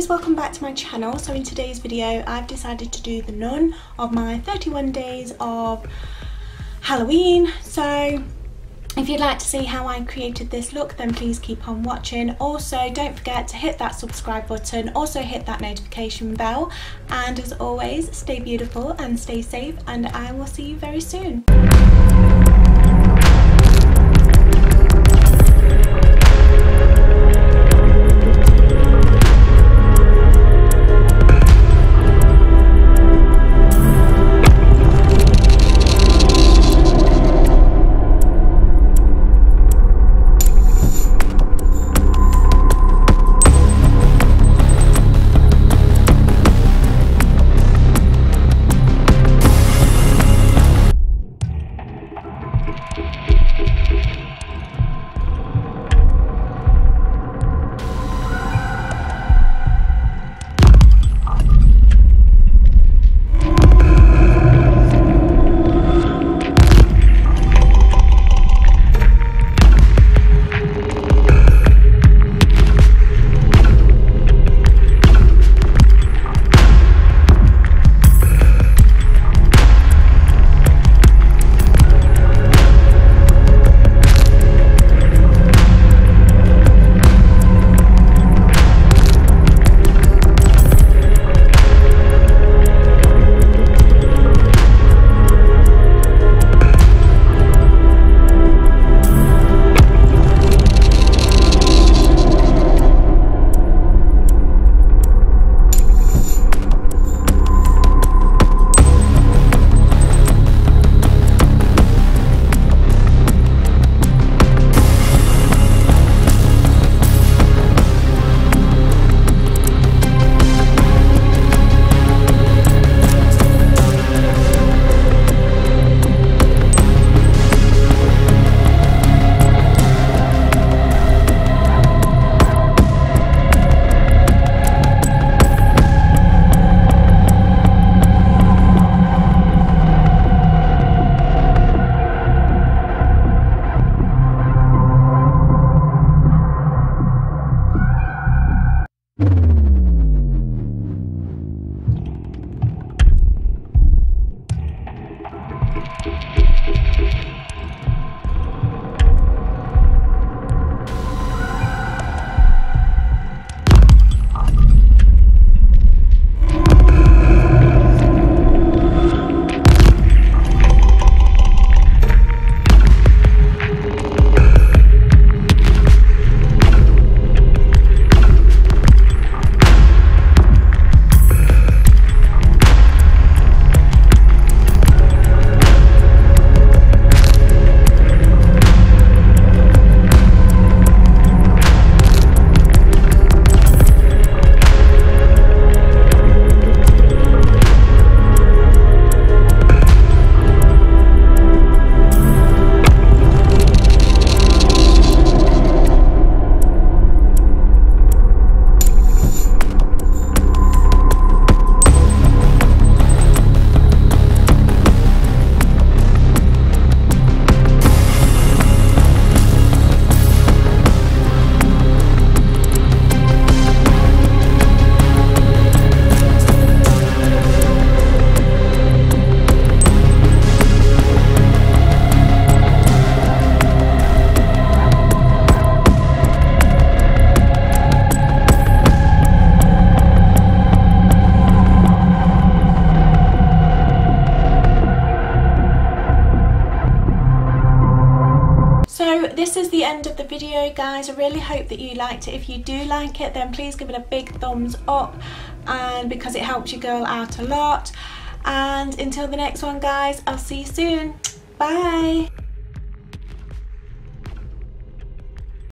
guys, welcome back to my channel. So in today's video I've decided to do the NUN of my 31 days of Halloween. So if you'd like to see how I created this look, then please keep on watching. Also, don't forget to hit that subscribe button, also hit that notification bell, and as always, stay beautiful and stay safe, and I will see you very soon. So this is the end of the video, guys. I really hope that you liked it. If you do like it, then please give it a big thumbs up, and because it helps your girl out a lot. And until the next one, guys, I'll see you soon. Bye.